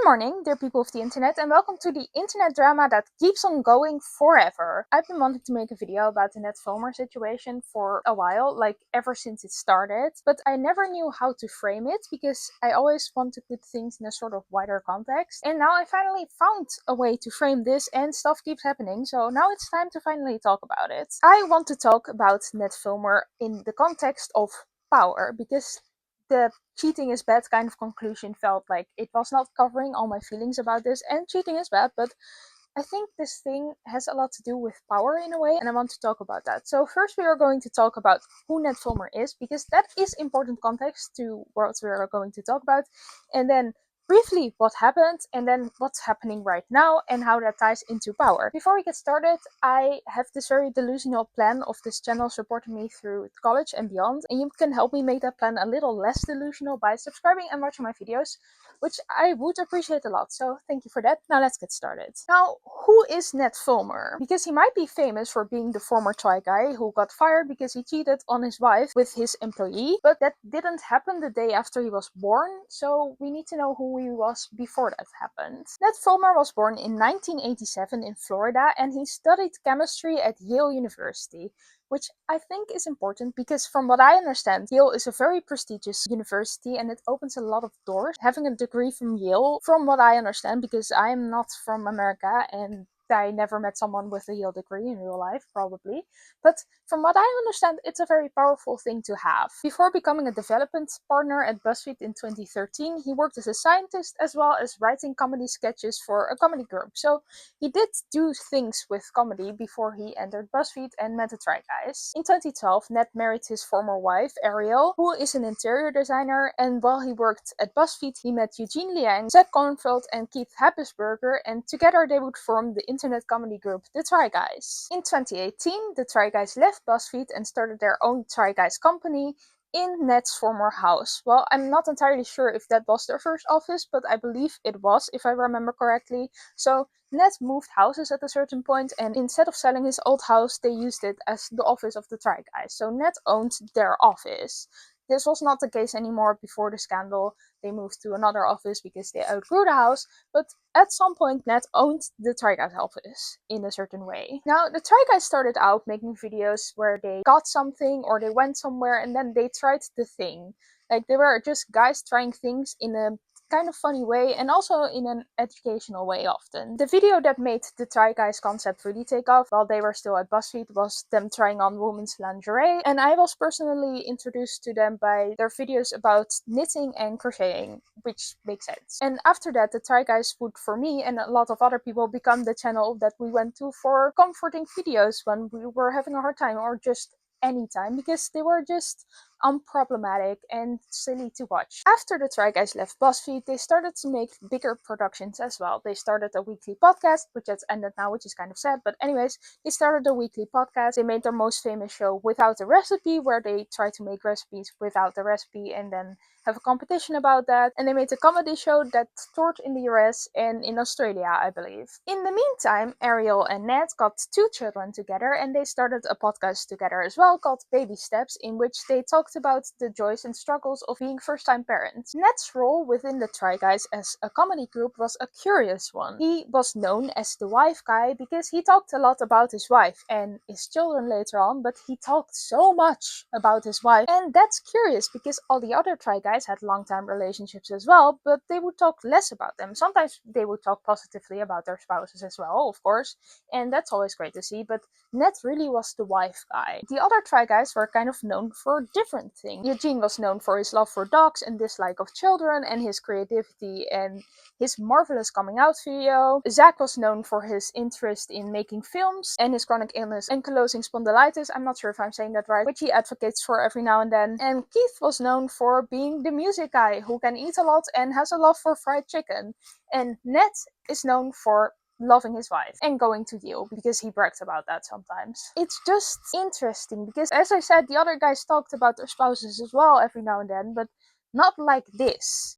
morning, dear people of the internet, and welcome to the internet drama that keeps on going forever. I've been wanting to make a video about the Ned Fulmer situation for a while, like ever since it started, but I never knew how to frame it because I always want to put things in a sort of wider context. And now I finally found a way to frame this, and stuff keeps happening, so now it's time to finally talk about it. I want to talk about Ned Fulmer in the context of power, because the cheating is bad kind of conclusion felt like it was not covering all my feelings about this, and cheating is bad, but I think this thing has a lot to do with power in a way, and I want to talk about that. So first we are going to talk about who Ned Fulmer is, because that is important context to what we are going to talk about, and then briefly what happened, and then what's happening right now and how that ties into power. Before we get started, I have this very delusional plan of this channel supporting me through college and beyond, and you can help me make that plan a little less delusional by subscribing and watching my videos, which I would appreciate a lot, so thank you for that. Now let's get started. Now, who is Ned Fulmer? Because he might be famous for being the former Try guy who got fired because he cheated on his wife with his employee, but that didn't happen the day after he was born, so we need to know who he was before that happened. Ned Fulmer was born in 1987 in Florida, and he studied chemistry at Yale University, which I think is important because from what I understand, Yale is a very prestigious university and it opens a lot of doors. Having a degree from Yale, from what I understand, because I am not from America and I never met someone with a Yale degree in real life, probably. But from what I understand, it's a very powerful thing to have. Before becoming a development partner at BuzzFeed in 2013, he worked as a scientist as well as writing comedy sketches for a comedy group. So he did do things with comedy before he entered BuzzFeed and met the Try Guys. In 2012, Ned married his former wife, Ariel, who is an interior designer, and while he worked at BuzzFeed, he met Eugene Liang, Zach Kornfeld, and Keith Happesberger, and together they would form the internet comedy group The Try Guys. In 2018, the Try Guys left BuzzFeed and started their own Try Guys company in Ned's former house. Well, I'm not entirely sure if that was their first office, but I believe it was, if I remember correctly. So Ned moved houses at a certain point, and instead of selling his old house, they used it as the office of the Try Guys. So Ned owned their office. This was not the case anymore before the scandal. They moved to another office because they outgrew the house, but at some point Ned owned the Try Guys office in a certain way. Now, the Try Guys started out making videos where they got something or they went somewhere and then they tried the thing. Like, they were just guys trying things in a kind of funny way and also in an educational way often. The video that made the Try Guys concept really take off while they were still at BuzzFeed was them trying on women's lingerie, and I was personally introduced to them by their videos about knitting and crocheting, which makes sense. And after that, the Try Guys would, for me and a lot of other people, become the channel that we went to for comforting videos when we were having a hard time or just anytime, because they were just unproblematic and silly to watch. After the Try Guys left BuzzFeed, they started to make bigger productions as well. They started a weekly podcast, which has ended now, which is kind of sad, but anyways, they started a weekly podcast. They made their most famous show Without a Recipe, where they try to make recipes without the recipe and then have a competition about that. And they made a comedy show that toured in the US and in Australia, I believe. In the meantime, Ariel and Ned got 2 children together, and they started a podcast together as well called Baby Steps, in which they talked about the joys and struggles of being first-time parents. Ned's role within the Try Guys as a comedy group was a curious one. He was known as the wife guy because he talked a lot about his wife and his children later on, but he talked so much about his wife, and that's curious because all the other Try Guys had long-time relationships as well, but they would talk less about them. Sometimes they would talk positively about their spouses as well, of course, and that's always great to see, but Ned really was the wife guy. The other Try Guys were kind of known for different thing. Eugene was known for his love for dogs and dislike of children and his creativity and his marvelous coming out video. Zach was known for his interest in making films and his chronic illness and ankylosing spondylitis, I'm not sure if I'm saying that right, which he advocates for every now and then. And Keith was known for being the music guy who can eat a lot and has a love for fried chicken. And Ned is known for loving his wife and going to Yale because he brags about that sometimes. It's just interesting because, as I said, the other guys talked about their spouses as well every now and then, but not like this.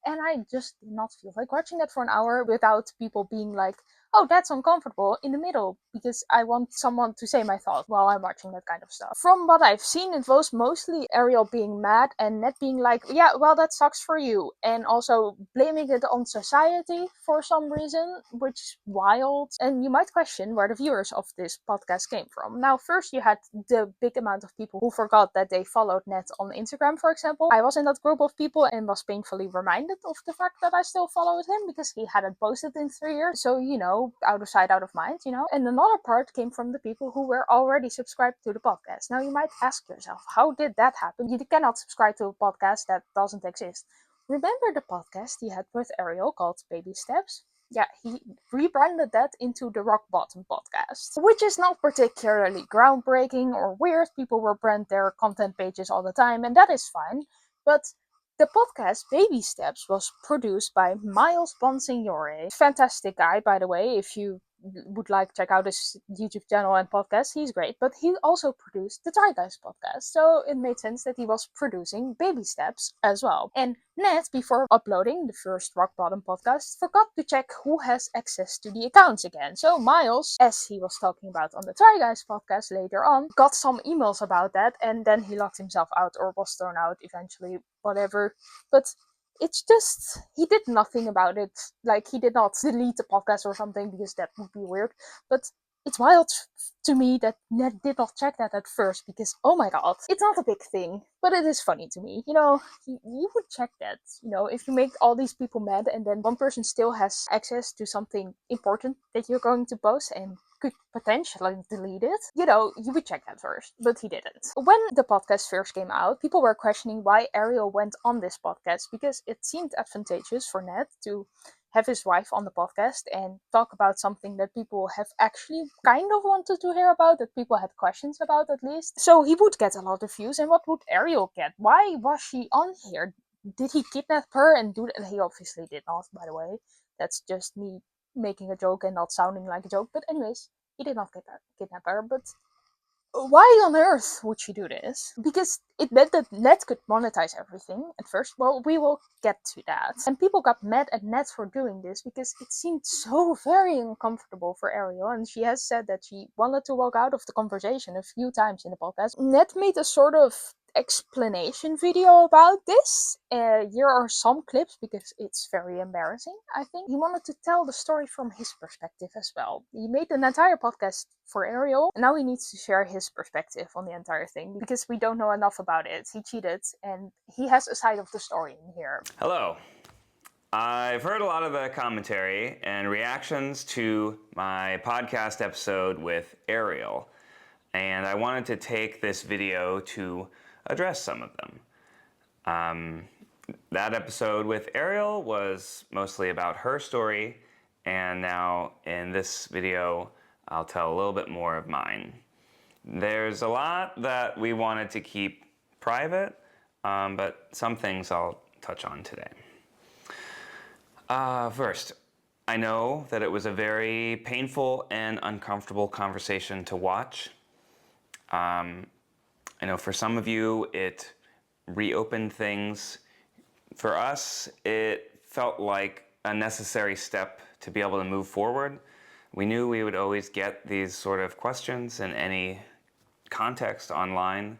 And I just did not feel like watching that for an hour without people being like, oh, that's uncomfortable in the middle, because I want someone to say my thoughts while I'm watching that kind of stuff. From what I've seen, it was mostly Ariel being mad and Ned being like, yeah, well, that sucks for you. And also blaming it on society for some reason, which is wild. And you might question where the viewers of this podcast came from. Now, first you had the big amount of people who forgot that they followed Ned on Instagram, for example. I was in that group of people and was painfully reminded of the fact that I still followed him because he hadn't posted in 3 years. So, out of sight, out of mind. And another part came from the people who were already subscribed to the podcast. Now, you might ask yourself, how did that happen? You cannot subscribe to a podcast that doesn't exist. Remember the podcast he had with Ariel called Baby Steps? Yeah, he rebranded that into the Rock Bottom podcast, which is not particularly groundbreaking or weird. People rebrand their content pages all the time, and that is fine. But the podcast Baby Steps was produced by Miles Bonsignore. Fantastic guy, by the way, if you would like to check out his YouTube channel and podcast, he's great. But he also produced the Try Guys podcast, so it made sense that he was producing Baby Steps as well. And Ned, before uploading the first Rock Bottom podcast, forgot to check who has access to the accounts again. So Miles, as he was talking about on the Try Guys podcast later on, got some emails about that, and then he locked himself out or was thrown out eventually, whatever. But it's just, he did nothing about it. Like, he did not delete the podcast or something, because that would be weird. But it's wild to me that Ned did not check that at first, because, oh my god, it's not a big thing, but it is funny to me. You would check that. If you make all these people mad and then one person still has access to something important that you're going to post and could potentially delete it, you would check that first, but he didn't. When the podcast first came out, people were questioning why Ariel went on this podcast, because it seemed advantageous for Ned to have his wife on the podcast and talk about something that people have actually kind of wanted to hear about, that people had questions about at least. So he would get a lot of views, and what would Ariel get? Why was she on here? Did he kidnap her and do that? He obviously did not, by the way. That's just me making a joke and not sounding like a joke. But anyways, he did not kidnap her, but why on earth would she do this? Because it meant that Ned could monetize everything at first. Well, we will get to that. And people got mad at Ned for doing this because it seemed so very uncomfortable for Ariel, and she has said that she wanted to walk out of the conversation a few times in the podcast. Ned made a sort of explanation video about this. Here are some clips because it's very embarrassing, I think. He wanted to tell the story from his perspective as well. He made an entire podcast for Ariel, and now he needs to share his perspective on the entire thing because we don't know enough about it. He cheated, and he has a side of the story in here. Hello. I've heard a lot of the commentary and reactions to my podcast episode with Ariel, and I wanted to take this video to address some of them. That episode with Ariel was mostly about her story, and now in this video, I'll tell a little bit more of mine. There's a lot that we wanted to keep private, but some things I'll touch on today. First, I know that it was a very painful and uncomfortable conversation to watch. I know for some of you, it reopened things. For us, it felt like a necessary step to be able to move forward. We knew we would always get these sort of questions in any context online,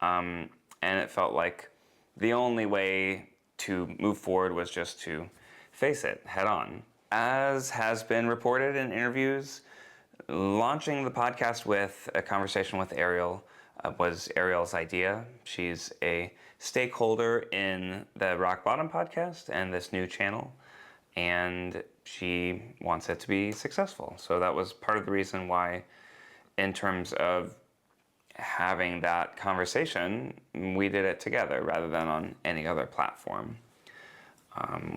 and it felt like the only way to move forward was just to face it head on. As has been reported in interviews, launching the podcast with a conversation with Ariel was Ariel's idea. She's a stakeholder in the Rock Bottom podcast and this new channel, and she wants it to be successful. So that was part of the reason why, in terms of having that conversation, we did it together rather than on any other platform.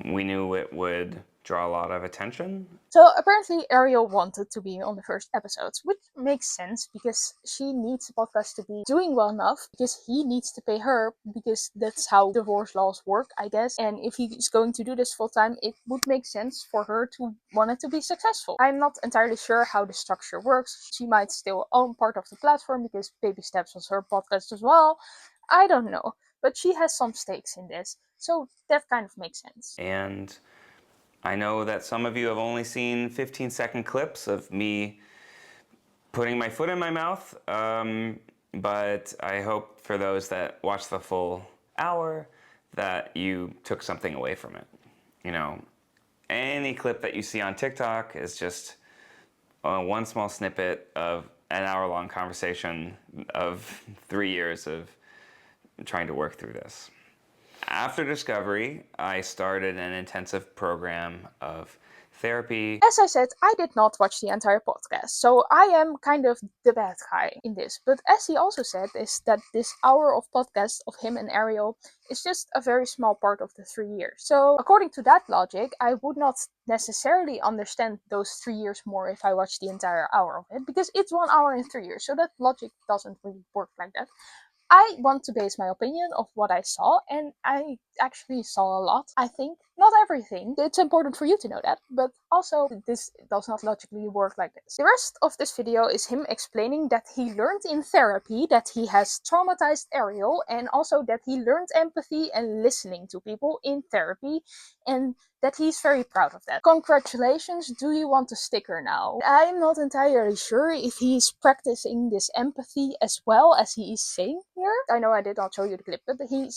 We knew it would draw a lot of attention. So apparently Ariel wanted to be on the first episodes, which makes sense because she needs the podcast to be doing well enough because he needs to pay her, because that's how divorce laws work, I guess. And if he's going to do this full time, it would make sense for her to want it to be successful. I'm not entirely sure how the structure works. She might still own part of the platform because Baby Steps was her podcast as well. I don't know. But she has some stakes in this. So that kind of makes sense. And I know that some of you have only seen 15-second clips of me putting my foot in my mouth, but I hope for those that watch the full hour that you took something away from it. You know, any clip that you see on TikTok is just one small snippet of an hour-long conversation of 3 years of trying to work through this. After Discovery, I started an intensive program of therapy. As I said, I did not watch the entire podcast, so I am kind of the bad guy in this. But as he also said, is that this hour of podcast of him and Ariel is just a very small part of the 3 years. So according to that logic, I would not necessarily understand those 3 years more if I watched the entire hour of it, because it's 1 hour in 3 years. So that logic doesn't really work like that. I want to base my opinion of what I saw, and I actually saw a lot. I think not everything. It's important for you to know that, but also this does not logically work like this. The rest of this video is him explaining that he learned in therapy that he has traumatized Ariel, and also that he learned empathy and listening to people in therapy, and that he's very proud of that. Congratulations, do you want a sticker now? I'm not entirely sure if he's practicing this empathy as well as he is saying here. I know I did not show you the clip, but he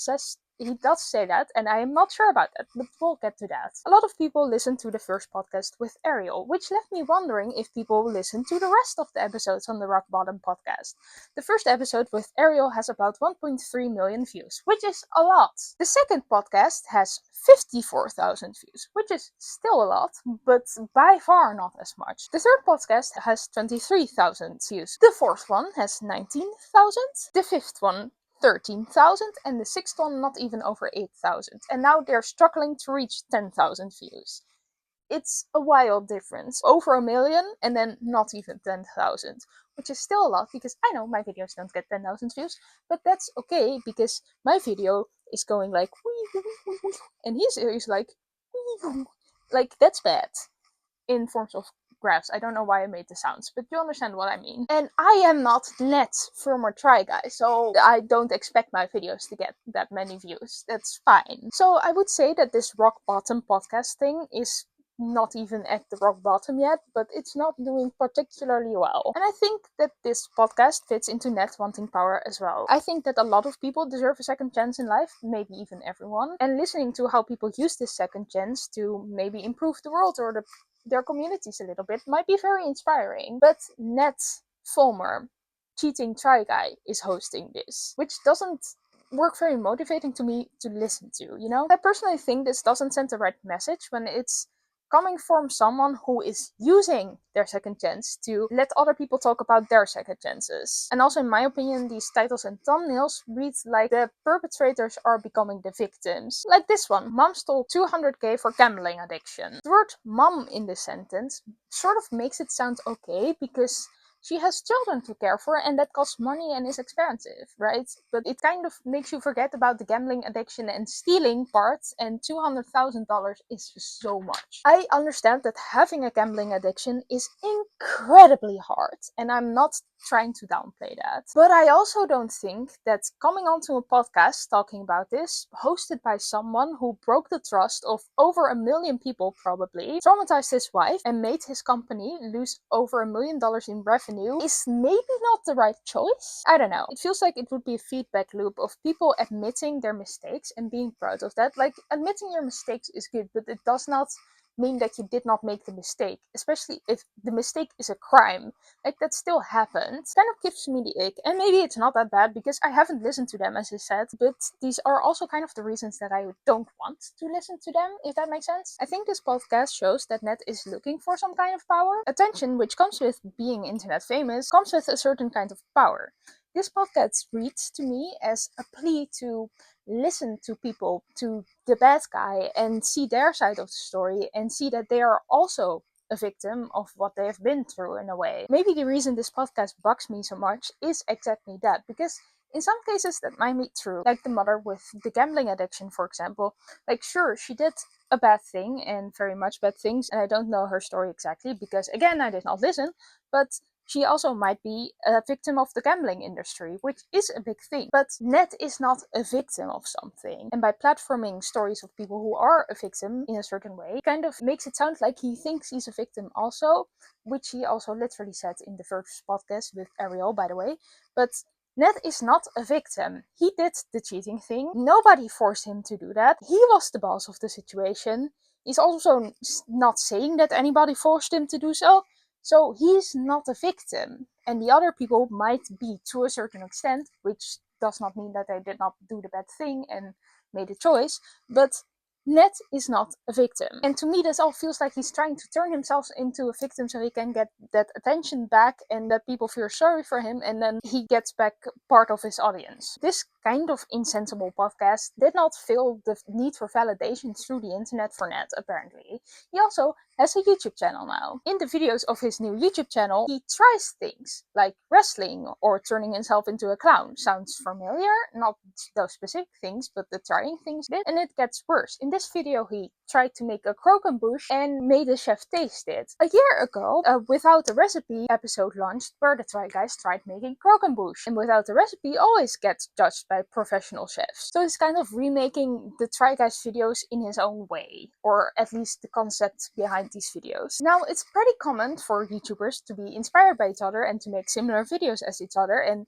does say that, and I am not sure about that, but we'll get to that. A lot of people listened to the first podcast with Ariel, which left me wondering if people listen to the rest of the episodes on the Rock Bottom podcast. The first episode with Ariel has about 1.3 million views, which is a lot. The second podcast has 54,000 views, which is still a lot, but by far not as much. The third podcast has 23,000 views. The fourth one has 19,000. The fifth one 13,000, and the sixth one not even over 8,000. And now they're struggling to reach 10,000 views. It's a wild difference. Over a million and then not even 10,000, which is still a lot because I know my videos don't get 10,000 views, but that's okay because my video is going like and his is like that's bad in forms of graphs. I don't know why I made the sounds, but you understand what I mean. And I am not Ned Fulmer Try Guy, so I don't expect my videos to get that many views. That's fine. So I would say that this rock bottom podcast thing is not even at the rock bottom yet, but it's not doing particularly well. And I think that this podcast fits into Ned wanting power as well. I think that a lot of people deserve a second chance in life, maybe even everyone, and listening to how people use this second chance to maybe improve the world or their communities a little bit might be very inspiring. But Ned Fulmer, cheating try guy, is hosting this, which doesn't work very motivating to me to listen to, you know? I personally think this doesn't send the right message when it's coming from someone who is using their second chance to let other people talk about their second chances. And also, in my opinion, these titles and thumbnails read like the perpetrators are becoming the victims. Like this one, mom stole 200k for gambling addiction. The word mom in this sentence sort of makes it sound okay because she has children to care for and that costs money and is expensive, right? But it kind of makes you forget about the gambling addiction and stealing parts, and $200,000 is just so much. I understand that having a gambling addiction is incredibly hard, and I'm not trying to downplay that. But I also don't think that coming onto a podcast talking about this, hosted by someone who broke the trust of over 1 million people probably, traumatized his wife, and made his company lose over $1 million in revenue is maybe not the right choice. I don't know. It feels like it would be a feedback loop of people admitting their mistakes and being proud of that. Like, admitting your mistakes is good, but it does not mean that you did not make the mistake, especially if the mistake is a crime. Like, that still happens. Kind of gives me the ick, and maybe it's not that bad because I haven't listened to them, as I said, but these are also kind of the reasons that I don't want to listen to them, if that makes sense. I think this podcast shows that Ned is looking for some kind of power. Attention, which comes with being internet famous, comes with a certain kind of power. This podcast reads to me as a plea to listen to people, to the bad guy, and see their side of the story and see that they are also a victim of what they have been through in a way. Maybe the reason this podcast bugs me so much is exactly that, because in some cases that might be true, like the mother with the gambling addiction, for example. Like, sure, she did a bad thing and very much bad things, and I don't know her story exactly because, again, I did not listen, but She also might be a victim of the gambling industry, which is a big thing. But Ned is not a victim of something. And by platforming stories of people who are a victim in a certain way, kind of makes it sound like he thinks he's a victim also, which he also literally said in the first podcast with Ariel, by the way. But Ned is not a victim. He did the cheating thing. Nobody forced him to do that. He was the boss of the situation. He's also not saying that anybody forced him to do so. So he's not a victim. And the other people might be to a certain extent, which does not mean that they did not do the bad thing and made a choice. But Ned is not a victim. And to me, this all feels like he's trying to turn himself into a victim so he can get that attention back and that people feel sorry for him, and then he gets back part of his audience. This kind of insensible podcast did not feel the need for validation through the internet for Ned, apparently. He also has a YouTube channel now. In the videos of his new YouTube channel, he tries things like wrestling or turning himself into a clown. Sounds familiar? Not those specific things, but the trying things bit. And it gets worse. In this video, he tried to make a croquembouche and made a chef taste it. A year ago, Without a Recipe episode launched where the Try Guys tried making croquembouche. And Without a Recipe always gets judged by professional chefs. So he's kind of remaking the Try Guys videos in his own way, or at least the concept behind these videos. Now, it's pretty common for YouTubers to be inspired by each other and to make similar videos as each other, and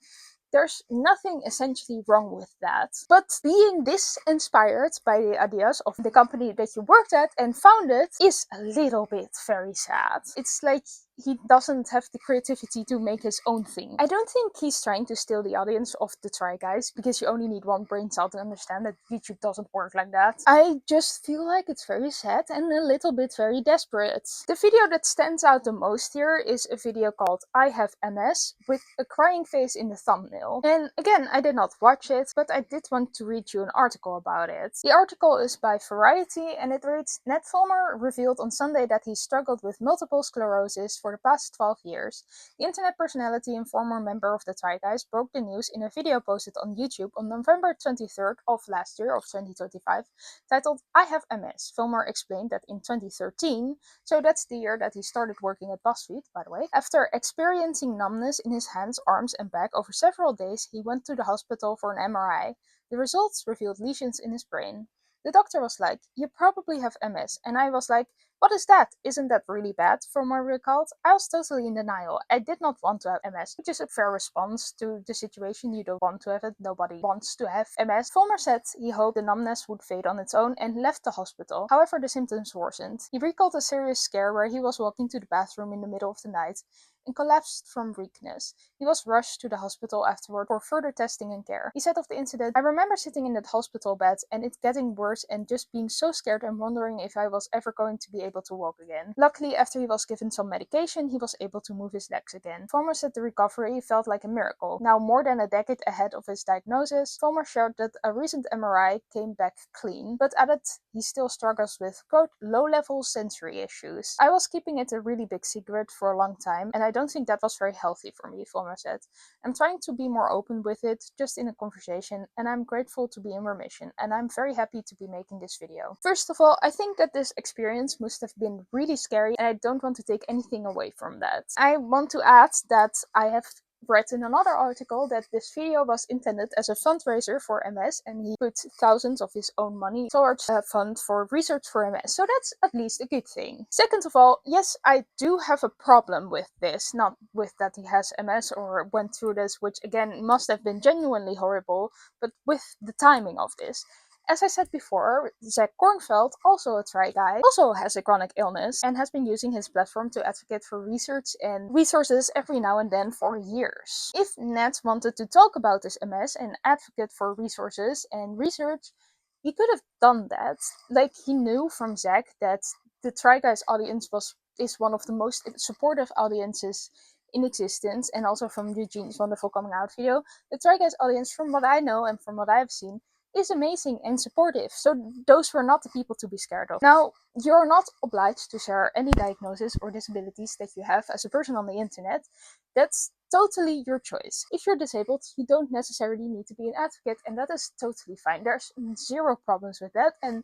there's nothing essentially wrong with that. But being this inspired by the ideas of the company that you worked at and founded is a little bit very sad. It's like he doesn't have the creativity to make his own thing. I don't think he's trying to steal the audience of the Try Guys, because you only need one brain cell to understand that YouTube doesn't work like that. I just feel like it's very sad and a little bit very desperate. The video that stands out the most here is a video called I Have MS, with a crying face in the thumbnail. And again, I did not watch it, but I did want to read you an article about it. The article is by Variety and it reads, Ned Fulmer revealed on Sunday that he struggled with multiple sclerosis for the past 12 years. The internet personality and former member of the Try Guys broke the news in a video posted on YouTube on November 23rd of last year, of 2025, titled I Have MS. Fulmer explained that in 2013, so that's the year that he started working at BuzzFeed, by the way, after experiencing numbness in his hands, arms and back over several days, he went to the hospital for an MRI. The results revealed lesions in his brain. The doctor was like, you probably have MS, and I was like, what is that? Isn't that really bad? Fulmer recalled. I was totally in denial. I did not want to have MS, which is a fair response to the situation. You don't want to have it. Nobody wants to have MS. Fulmer said he hoped the numbness would fade on its own and left the hospital. However, the symptoms worsened. He recalled a serious scare where he was walking to the bathroom in the middle of the night and collapsed from weakness. He was rushed to the hospital afterward for further testing and care. He said of the incident, I remember sitting in that hospital bed and it getting worse and just being so scared and wondering if I was ever going to be able to walk again. Luckily, after he was given some medication, he was able to move his legs again. Fulmer said the recovery felt like a miracle. Now more than a decade ahead of his diagnosis, Fulmer shared that a recent MRI came back clean, but added he still struggles with, quote, low-level sensory issues. I was keeping it a really big secret for a long time, and I don't think that was very healthy for me, Fulmer said. I'm trying to be more open with it, just in a conversation, and I'm grateful to be in remission, and I'm very happy to be making this video. First of all, I think that this experience must have been really scary, and I don't want to take anything away from that. I want to add that I have read in another article that this video was intended as a fundraiser for MS, and he put thousands of his own money towards a fund for research for MS, so that's at least a good thing. Second of all, yes, I do have a problem with this, not with that he has MS or went through this, which again must have been genuinely horrible, but with the timing of this. As I said before, Zach Kornfeld, also a Try Guy, also has a chronic illness and has been using his platform to advocate for research and resources every now and then for years. If Ned wanted to talk about his MS and advocate for resources and research, he could have done that. Like, he knew from Zach that the Try Guys audience is one of the most supportive audiences in existence, and also from Eugene's wonderful coming out video. The Try Guys audience, from what I know and from what I've seen, is amazing and supportive, so those were not the people to be scared of. Now, you're not obliged to share any diagnosis or disabilities that you have as a person on the internet. That's totally your choice. If you're disabled, you don't necessarily need to be an advocate, and that is totally fine. There's zero problems with that, and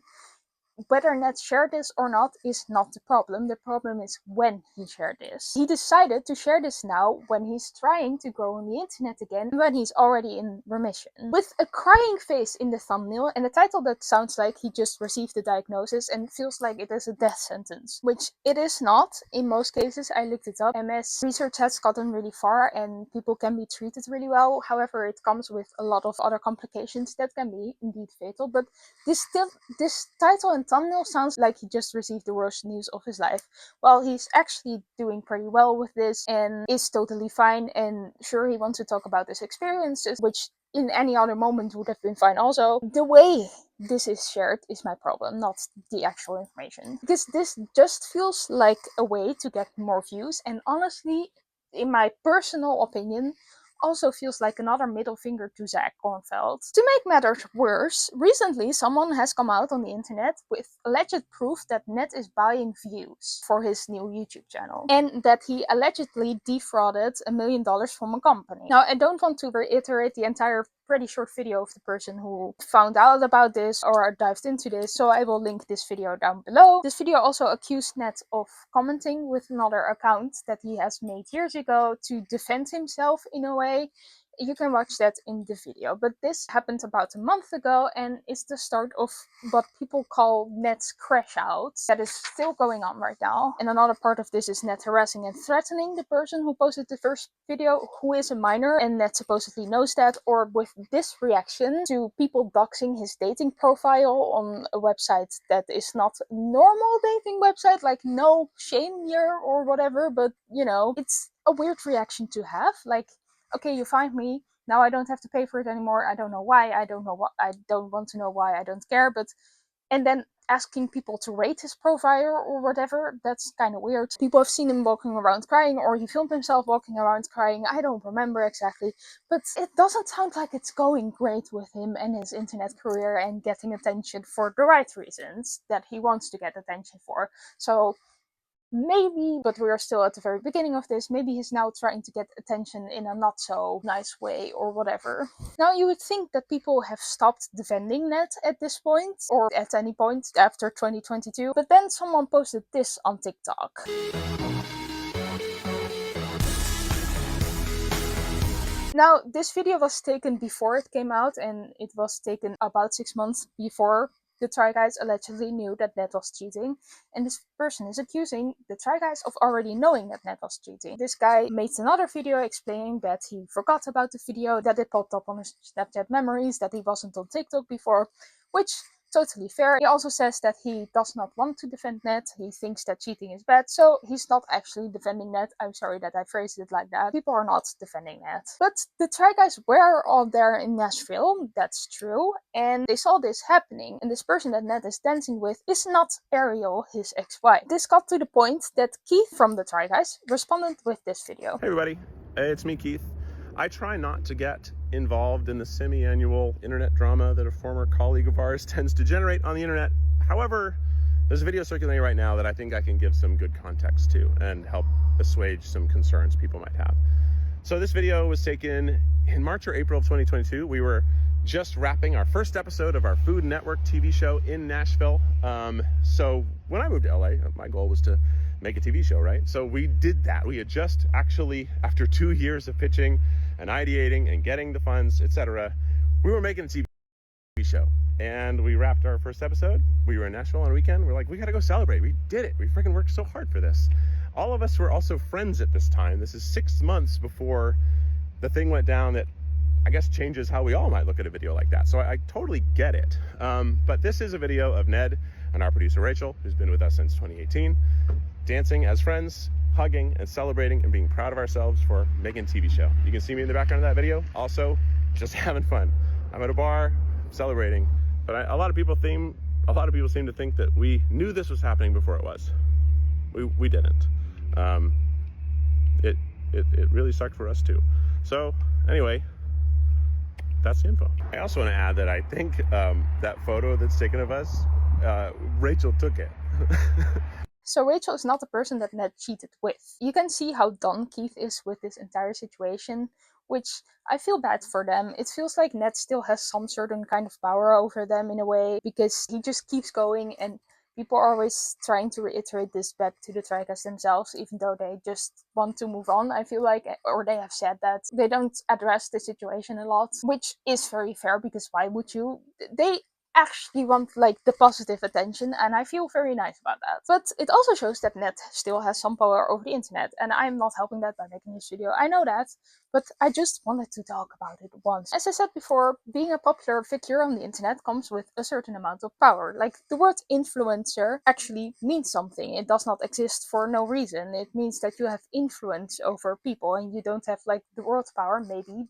whether Ned shared this or not is not the problem. The problem is when he shared this. He decided to share this now when he's trying to go on the internet again, when he's already in remission. With a crying face in the thumbnail and a title that sounds like he just received the diagnosis and feels like it is a death sentence, which it is not. In most cases, I looked it up. MS research has gotten really far and people can be treated really well. However, it comes with a lot of other complications that can be indeed fatal. But this title and thumbnail sounds like he just received the worst news of his life. Well, he's actually doing pretty well with this and is totally fine, and sure, he wants to talk about his experiences, which in any other moment would have been fine also. The way this is shared is my problem, not the actual information. Because this just feels like a way to get more views, and honestly, in my personal opinion, also feels like another middle finger to Zach Kornfeld. To make matters worse, recently someone has come out on the internet with alleged proof that Ned is buying views for his new YouTube channel, and that he allegedly defrauded $1 million from a company. Now, I don't want to reiterate the entire pretty short video of the person who found out about this or dived into this, so I will link this video down below. This video also accused Ned of commenting with another account that he has made years ago to defend himself in a way. You can watch that in the video. But this happened about a month ago and is the start of what people call Ned's crash out. That is still going on right now. And another part of this is Ned harassing and threatening the person who posted the first video, who is a minor, and Ned supposedly knows that, or with this reaction to people doxing his dating profile on a website that is not a normal dating website, like no shame here or whatever, but you know, it's a weird reaction to have. Like, okay, you find me, now I don't have to pay for it anymore. I don't know why, I don't want to know why, I don't care, but and then asking people to rate his profile or whatever, that's kind of weird. People have seen him walking around crying, or he filmed himself walking around crying, I don't remember exactly, but it doesn't sound like it's going great with him and his internet career and getting attention for the right reasons that he wants to get attention for. So maybe, but we are still at the very beginning of this, maybe he's now trying to get attention in a not so nice way or whatever. Now, you would think that people have stopped defending Ned at this point, or at any point after 2022, but then someone posted this on TikTok. Now, this video was taken before it came out, and it was taken about 6 months before the Try Guys allegedly knew that Ned was cheating, and this person is accusing the Try Guys of already knowing that Ned was cheating. This guy made another video explaining that he forgot about the video, that it popped up on his Snapchat memories, that he wasn't on TikTok before, which totally fair. He also says that he does not want to defend Ned. He thinks that cheating is bad, so he's not actually defending Ned. I'm sorry that I phrased it like that. People are not defending Ned. But the Try Guys were all there in Nashville, that's true, and they saw this happening. And this person that Ned is dancing with is not Ariel, his ex-wife. This got to the point that Keith from the Try Guys responded with this video. Hey everybody, it's me, Keith. I try not to get involved in the semi-annual internet drama that a former colleague of ours tends to generate on the internet. However, there's a video circulating right now that I think I can give some good context to and help assuage some concerns people might have. So this video was taken in March or April of 2022. We were just wrapping our first episode of our Food Network TV show in Nashville. So when I moved to LA, my goal was to make a TV show, right? So we did that. We had just actually, after 2 years of pitching and ideating and getting the funds, etc., we were making a TV show. And we wrapped our first episode. We were in Nashville on a weekend. We're like, we gotta go celebrate. We did it. We freaking worked so hard for this. All of us were also friends at this time. This is 6 months before the thing went down that I guess changes how we all might look at a video like that. So I totally get it. But this is a video of Ned and our producer Rachel, who's been with us since 2018, dancing as friends, hugging and celebrating and being proud of ourselves for making a TV show. You can see me in the background of that video, also just having fun. I'm at a bar celebrating, but a lot of people seem to think that we knew this was happening before it was. We didn't. It really sucked for us too. So anyway, that's the info. I also want to add that I think that photo that's taken of us, Rachel took it. So Rachel is not the person that Ned cheated with. You can see how done Keith is with this entire situation which I feel bad for them. It feels like Ned still has some certain kind of power over them in a way, because he just keeps going, and people are always trying to reiterate this back to the Trigas themselves, even though they just want to move on, I feel like, or they have said that. They don't address the situation a lot, which is very fair, because why would you? They actually want like the positive attention, and I feel very nice about that. But it also shows that Ned still has some power over the internet, and I'm not helping that by making this video, I know that, but I just wanted to talk about it once. As I said before, being a popular figure on the internet comes with a certain amount of power. Like, the word influencer actually means something. It does not exist for no reason. It means that you have influence over people, and you don't have like the world power, maybe,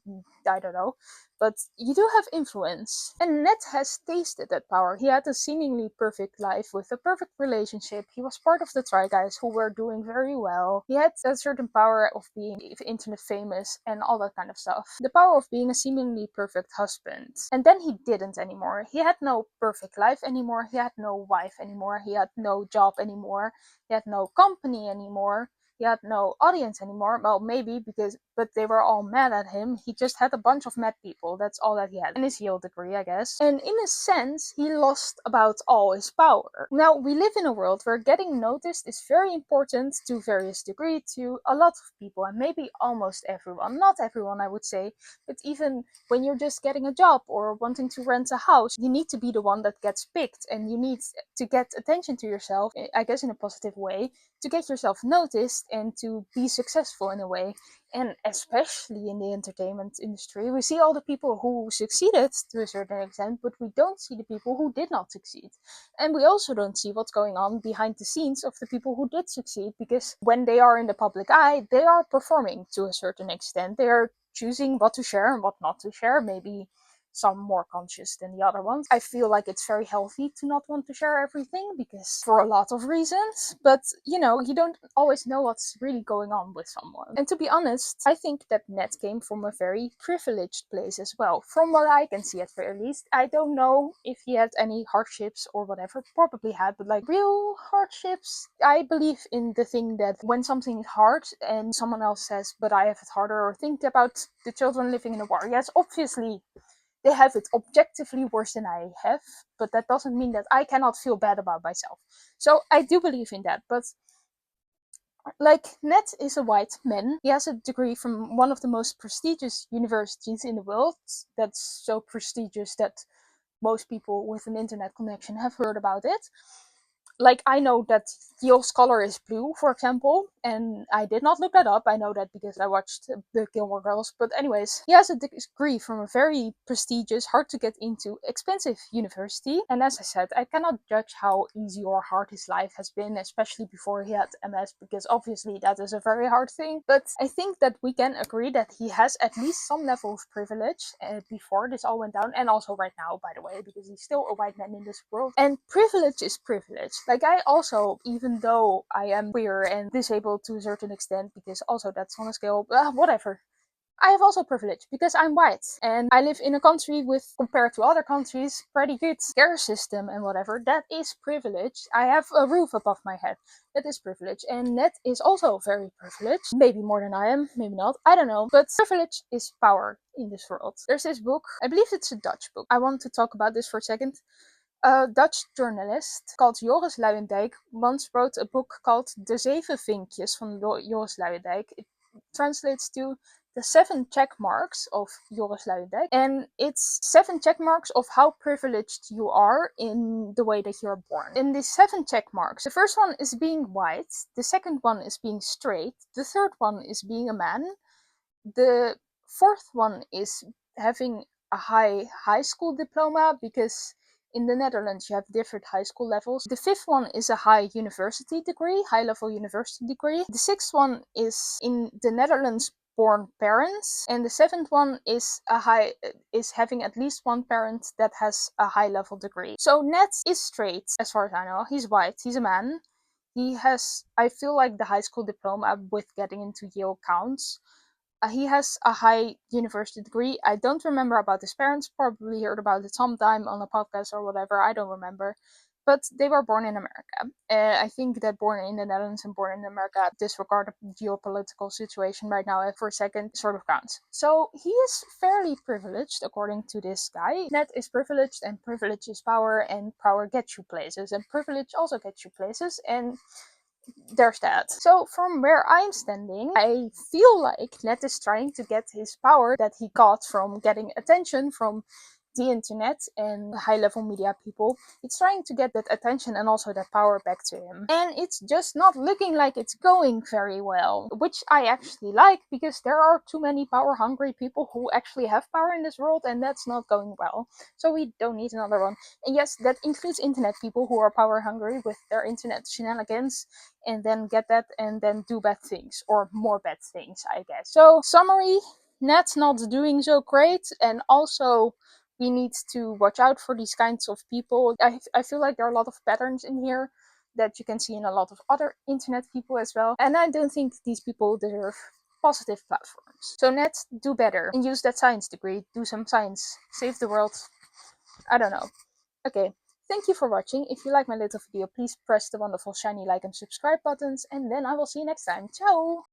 I don't know, but you do have influence. And Ned has tasted that power. He had a seemingly perfect life with a perfect relationship. He was part of the Try Guys who were doing very well. He had a certain power of being internet famous and all that kind of stuff. The power of being a seemingly perfect husband. And then he didn't anymore. He had no perfect life anymore. He had no wife anymore. He had no job anymore. He had no company anymore. He had no audience anymore. Well, maybe, but they were all mad at him. He just had a bunch of mad people. That's all that he had. And his Yale degree, I guess. And in a sense, he lost about all his power. Now, we live in a world where getting noticed is very important to various degree to a lot of people, and maybe almost everyone. Not everyone, I would say, but even when you're just getting a job or wanting to rent a house, you need to be the one that gets picked, and you need to get attention to yourself, I guess in a positive way, to get yourself noticed and to be successful in a way. And especially in the entertainment industry, we see all the people who succeeded to a certain extent, but we don't see the people who did not succeed. And we also don't see what's going on behind the scenes of the people who did succeed, because when they are in the public eye, they are performing to a certain extent. They are choosing what to share and what not to share, maybe some more conscious than the other ones. I feel like it's very healthy to not want to share everything, because for a lot of reasons, but you don't always know what's really going on with someone. And to be honest, I think that Ned came from a very privileged place as well. From what I can see, at very least. I don't know if he had any hardships or whatever, probably had, but like real hardships. I believe in the thing that when something is hard and someone else says, but I have it harder, or think about the children living in a war. Yes, obviously they have it objectively worse than I have, but that doesn't mean that I cannot feel bad about myself. So I do believe in that, but like, Ned is a white man. He has a degree from one of the most prestigious universities in the world. That's so prestigious that most people with an internet connection have heard about it. Like, I know that Yale's color is blue, for example, and I did not look that up. I know that because I watched the Gilmore Girls. But anyways, he has a degree from a very prestigious, hard to get into, expensive university. And as I said, I cannot judge how easy or hard his life has been, especially before he had MS, because obviously that is a very hard thing. But I think that we can agree that he has at least some level of privilege before this all went down, and also right now, by the way, because he's still a white man in this world. And privilege is privilege. Like, I also, even though I am queer and disabled to a certain extent, because also that's on a scale, whatever. I have also privilege because I'm white and I live in a country with, compared to other countries, pretty good care system and whatever. That is privilege. I have a roof above my head. That is privilege. And Ned is also very privileged. Maybe more than I am, maybe not. I don't know. But privilege is power in this world. There's this book, I believe it's a Dutch book. I want to talk about this for a second. A Dutch journalist called Joris Luijendijk once wrote a book called De Zeven Vinkjes van Joris Luijendijk. It translates to the 7 check marks of Joris Luijendijk. And it's 7 check marks of how privileged you are in the way that you're born. In these 7 check marks, the first one is being white, the second one is being straight, the third one is being a man, the fourth one is having a high school diploma, because in the Netherlands you have different high school levels. The fifth one is a high university degree, high level university degree. The sixth one is in the Netherlands born parents, and the seventh one is having at least one parent that has a high level degree. So Ned is straight, as far as I know. He's white, he's a man. He has, I feel like, the high school diploma with getting into Yale counts. He has a high university degree. I don't remember about his parents. Probably heard about it sometime on a podcast or whatever. I don't remember. but they were born in America. I think that born in the Netherlands and born in America, disregard the geopolitical situation right now for a second, sort of counts. So he is fairly privileged, according to this guy. Ned is privileged, and privilege is power, and power gets you places, and privilege also gets you places, and there's that. So from where I'm standing, I feel like Ned is trying to get his power that he got from getting attention from the internet and high level media people. It's trying to get that attention and also that power back to him. And it's just not looking like it's going very well, which I actually like, because there are too many power hungry people who actually have power in this world, and that's not going well. So we don't need another one. And yes, that includes internet people who are power hungry with their internet shenanigans, and then get that and then do bad things, or more bad things, I guess. So summary, Ned's not doing so great, and also we need to watch out for these kinds of people. I feel like there are a lot of patterns in here that you can see in a lot of other internet people as well, and I don't think these people deserve positive platforms. So Ned, do better and use that science degree, do some science, save the world. I don't know. Okay, thank you for watching. If you like my little video, please press the wonderful shiny like and subscribe buttons, and then I will see you next time. Ciao!